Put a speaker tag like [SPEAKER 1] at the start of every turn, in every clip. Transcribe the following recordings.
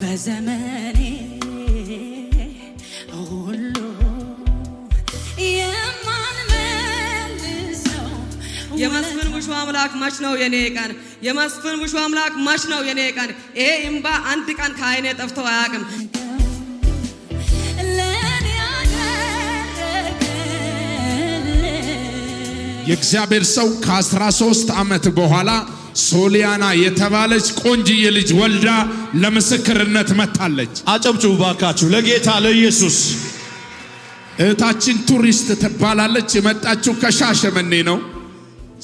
[SPEAKER 1] በዘመኔ ሁሉ የማንመልሰው
[SPEAKER 2] የመስፍን ውሹ አምላክ መች ነው የኔ ቀን? የመስፍን ውሹ አምላክ መች ነው የኔ ቀን? ይሄ እምባ አንድ ቀን ከዓይኔ ጠፍቶ አያውቅም።
[SPEAKER 3] የእግዚአብሔር ሰው ከ13 ዓመት በኋላ ሶሊያና የተባለች ቆንጅዬ ልጅ ወልዳ ለምስክርነት መጣለች።
[SPEAKER 4] አጨብጭቡ ባካችሁ ለጌታ ለኢየሱስ።
[SPEAKER 3] እህታችን ቱሪስት ትባላለች። የመጣችው ከሻሸመኔ ነው።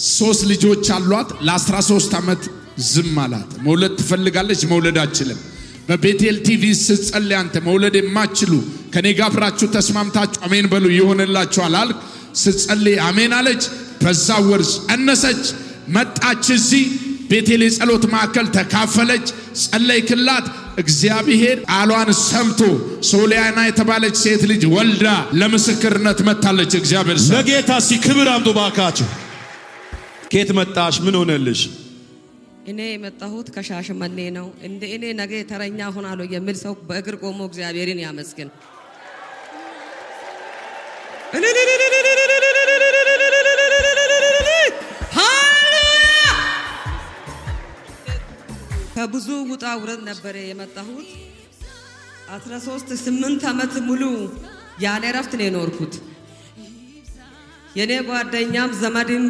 [SPEAKER 3] 3 ልጆች አሏት። ለ13 ዓመት ዝም አላት። መውለድ ትፈልጋለች፣ መውለድ አትችልም። በቤቴል ቲቪ ስትጸልይ አንተ መውለድ የማትችሉ ከኔ ጋር አብራችሁ ተስማምታችሁ አሜን በሉ ይሆንላችኋል አልክ። ስትጸልይ አሜን አለች። በዛ ወር ጸነሰች። መጣች እዚህ ቤቴል የጸሎት ማዕከል ተካፈለች። ጸለይክላት። እግዚአብሔር ቃሏን ሰምቶ ሶሊያና የተባለች ሴት ልጅ ወልዳ ለምስክርነት መጣለች። እግዚአብሔር ሰው
[SPEAKER 4] ለጌታ ክብር አምጡ ባካችሁ። ከየት መጣሽ? ምን ሆነልሽ?
[SPEAKER 2] እኔ የመጣሁት ከሻሸመኔ ነው። እንደ እኔ ነገ ተረኛ ሆናለሁ የሚል ሰው በእግር ቆሞ እግዚአብሔርን ያመስግን። ከብዙ ውጣ ውረድ ነበር የመጣሁት። 8 ዓመት ሙሉ ያለ እረፍት ነው የኖርኩት። የኔ ጓደኛም ዘመድም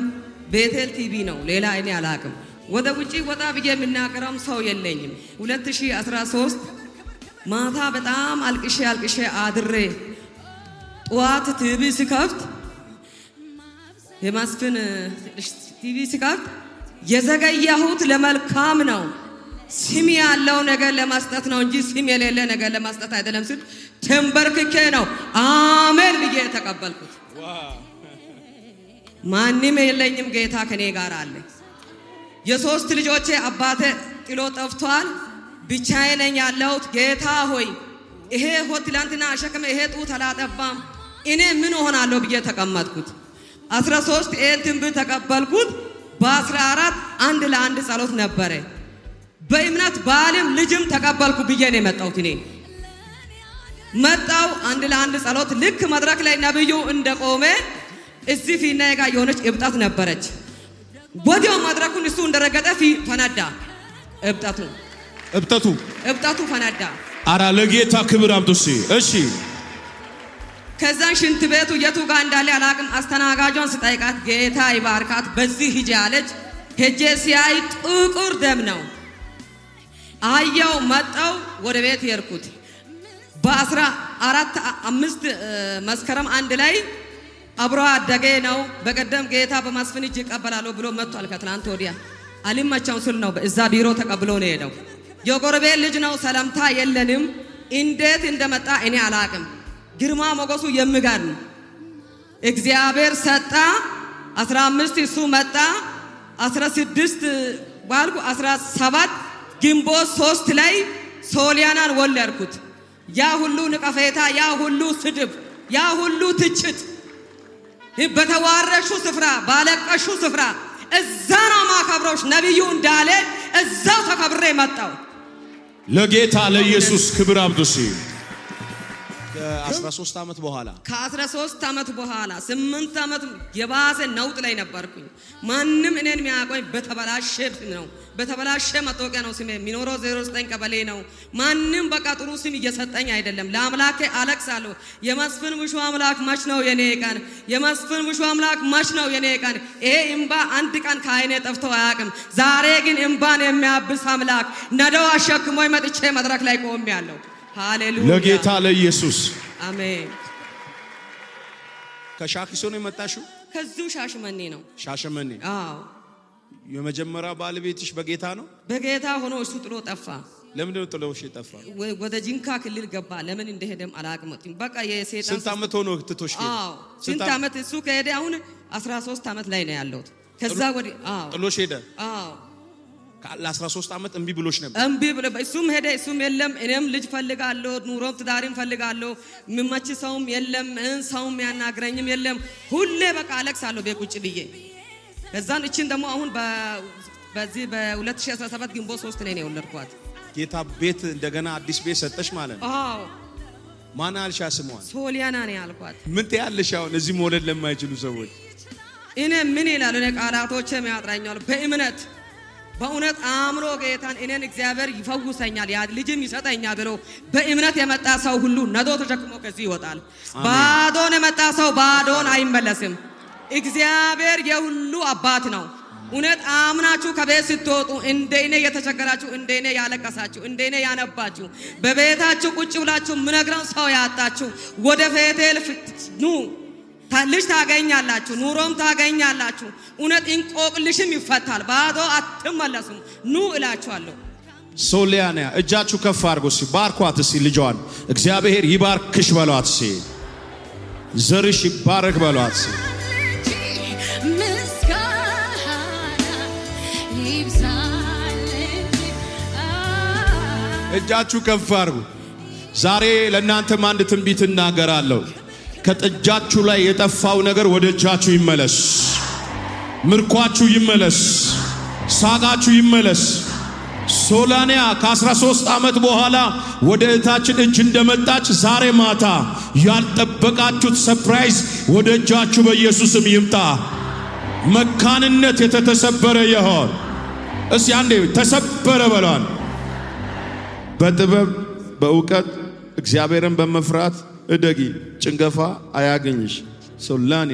[SPEAKER 2] ቤቴል ቲቪ ነው፣ ሌላ እኔ አላቅም። ወደ ውጪ ወጣ ብዬ የምናገረም ሰው የለኝም። 2013 ማታ በጣም አልቅሼ አድሬ ጠዋት ቲቪ ሲከፍት የመስፍን ቲቪ ሲከፍት የዘገየሁት ለመልካም ነው፣ ስም ያለው ነገር ለማስጠት ነው እንጂ ስም የሌለ ነገር ለማስጠት አይደለም ሲል ተንበርክኬ ነው አሜን ብዬ ተቀበልኩት። ማንም የለኝም፣ ጌታ ከኔ ጋር አለ። የ3 ልጆቼ አባቴ ጥሎ ጠፍቷል። ብቻዬ ነኝ ያለሁት። ጌታ ሆይ ይሄ ትላንትና አሸክመ ይሄ ጡት አላጠባም፣ እኔ ምን ሆናለሁ ብዬ ተቀመጥኩት። 13 ትንቢት ተቀበልኩት። በ14 1 ለ1 ጸሎት ነበረ። በእምነት ባልም ልጅም ተቀበልኩ ብዬ ነው የመጣሁት። እኔ መጣው 1 ለ1 ጸሎት። ልክ መድረክ ላይ ነብዩ እንደቆመ እዚህ ፊና ጋር የሆነች እብጣት ነበረች። ወዲያው መድረኩን እሱ እንደረገጠ ፈነዳ። እብጣቱ ፈነዳ።
[SPEAKER 4] አራ ለጌታ ክብር አምጡ። እሺ
[SPEAKER 2] ከዛን ሽንት ቤቱ የቱ ጋር እንዳለ አላቅም። አስተናጋጇን ስጠይቃት ጌታ ይባርካት በዚህ ሂጂ አለች። ሄጄ ሲያይ ጥቁር ደም ነው። አያው መጣው ወደ ቤት የርኩት። በ14 መስከረም 1 ላይ አብሮ አደገ ነው። በቀደም ጌታ በመስፍን እጅ ይቀበላሉ ብሎ መጥቷል። ከትናንት ወዲያ አልመቻው ስል ነው እዛ ቢሮ ተቀብሎ ነው ሄደው። የጎረቤት ልጅ ነው። ሰላምታ የለንም። እንዴት እንደመጣ እኔ አላቅም። ግርማ ሞገሱ የሚገርም እግዚአብሔር ሰጣ። 15 እሱ መጣ። 16 ባልኩ 17 ግንቦት 3 ላይ ሶሊያናን ወለድኩት። ያ ሁሉ ንቀፌታ፣ ያ ሁሉ ስድብ፣ ያ ሁሉ ትችት በተዋረሹ ስፍራ ባለቀሹ ስፍራ እዛ ነው ማከብሮሽ ነብዩ እንዳለ እዛው ተከብሬ መጣው።
[SPEAKER 4] ለጌታ ለኢየሱስ ክብር አምጡ። ከ13 ዓመት በኋላ 8 ዓመት የባሰ ነውጥ ላይ ነበርኩኝ። ማንም እኔን የሚያቆኝ በተበላሸ ነው፣ በተበላሸ መታወቂያ ነው ስሜ። የሚኖረው 09 ቀበሌ ነው። ማንም በቃ ጥሩ ስም እየሰጠኝ አይደለም። ለአምላኬ አለቅሳለሁ። የመስፍን ውሹ አምላክ መች ነው የኔ ቀን? የመስፍን ውሹ አምላክ መች ነው የኔ ቀን? ይሄ እምባ አንድ ቀን ከዓይኔ ጠፍቶ አያውቅም። ዛሬ ግን እምባን የሚያብስ አምላክ ነዳው አሸክሞኝ መጥቼ መድረክ ላይ ቆሜያለሁ። ሃሌሉያ ለጌታ ለኢየሱስ
[SPEAKER 2] አሜን።
[SPEAKER 4] ከሻኪሶ ነው የመጣሽው?
[SPEAKER 2] ከዚሁ ሻሸመኔ ነው።
[SPEAKER 4] ሻሸመኔ?
[SPEAKER 2] አዎ።
[SPEAKER 4] የመጀመሪያ ባለቤትሽ በጌታ ነው?
[SPEAKER 2] በጌታ ሆኖ እሱ ጥሎ ጠፋ።
[SPEAKER 4] ለምን ነው ጥሎሽ የጠፋ?
[SPEAKER 2] ወደ ጂንካ ክልል ገባ። ለምን እንደሄደም አላቅም። በቃ የሰይጣን
[SPEAKER 4] ስንት ዓመት ሆኖ ትቶሽ ሄደ?
[SPEAKER 2] አዎ ስንት ዓመት እሱ ከሄደ አሁን 13 ዓመት ላይ ነው ያለሁት። ከዛ ወዲህ
[SPEAKER 4] ጥሎሽ ሄደ?
[SPEAKER 2] አዎ
[SPEAKER 4] ለ13 ዓመት እምቢ ብሎሽ ነበር?
[SPEAKER 2] እምቢ ብሎ እሱም ሄደ፣ እሱም የለም። እኔም ልጅ ፈልጋለሁ፣ ኑሮም ትዳሪም ፈልጋለሁ። የሚመች ሰውም የለም፣ ሰውም ያናግረኝም የለም። ሁሌ በቃ አለቅሳለሁ ቤት ቁጭ ብዬ። ከዛን እቺን ደግሞ አሁን በዚህ በ2017 ግንቦት 3 ላይ ነው የወለድኳት።
[SPEAKER 1] ጌታ ቤት እንደገና አዲስ ቤት ሰጠሽ ማለት ነው?
[SPEAKER 4] አዎ።
[SPEAKER 1] ማን አልሻ ስሟን?
[SPEAKER 4] ሶሊያና ነው ያልኳት።
[SPEAKER 1] ምን ትያለሽ አሁን እዚህ መውለድ ለማይችሉ ሰዎች?
[SPEAKER 4] እኔ ምን ይላል? እኔ ቃላቶቼም ያጥራኛል። በእምነት በእውነት አምሮ ጌታን እኔን እግዚአብሔር ይፈውሰኛል ያ ልጅም ይሰጠኛል ብሎ በእምነት የመጣ ሰው ሁሉ ነዶ ተሸክሞ ከዚህ ይወጣል። ባዶን የመጣ ሰው ባዶን አይመለስም። እግዚአብሔር የሁሉ አባት ነው። እውነት አምናችሁ ከቤት ስትወጡ እንደኔ የተቸገራችሁ፣ እንደኔ ያለቀሳችሁ፣ እንደኔ ያነባችሁ፣ በቤታችሁ ቁጭ ብላችሁ ምነግረው ሰው ያጣችሁ ወደ ቤቴል ኑ። ልጅ ታገኛላችሁ፣ ኑሮም ታገኛላችሁ። እውነት እንቆቅልሽም ይፈታል። ባዶ አትመለሱም። ኑ እላችኋለሁ።
[SPEAKER 1] ሶሊያና እጃችሁ ከፍ አድርጎ እስኪ ባርኳት። እስኪ ልጇን እግዚአብሔር ይባርክሽ በሏት። እስኪ ዘርሽ ይባረክ በሏት። እጃችሁ ከፍ አድርጉ። ዛሬ ለእናንተም አንድ ትንቢት እናገራለሁ። ከእጃችሁ ላይ የጠፋው ነገር ወደ እጃችሁ ይመለስ። ምርኳችሁ ይመለስ። ሳቃችሁ ይመለስ። ሶሊያና ከ13 ዓመት በኋላ ወደ እህታችን እጅ እንደመጣች ዛሬ ማታ ያልጠበቃችሁት ሰርፕራይዝ ወደ እጃችሁ በኢየሱስም ይምጣ። መካንነት የተተሰበረ ይሆን። እስቲ አንዴ ተሰበረ በሏል። በጥበብ በእውቀት እግዚአብሔርን በመፍራት እደጊ። ጭንገፋ አያገኝሽ ሶሊያና።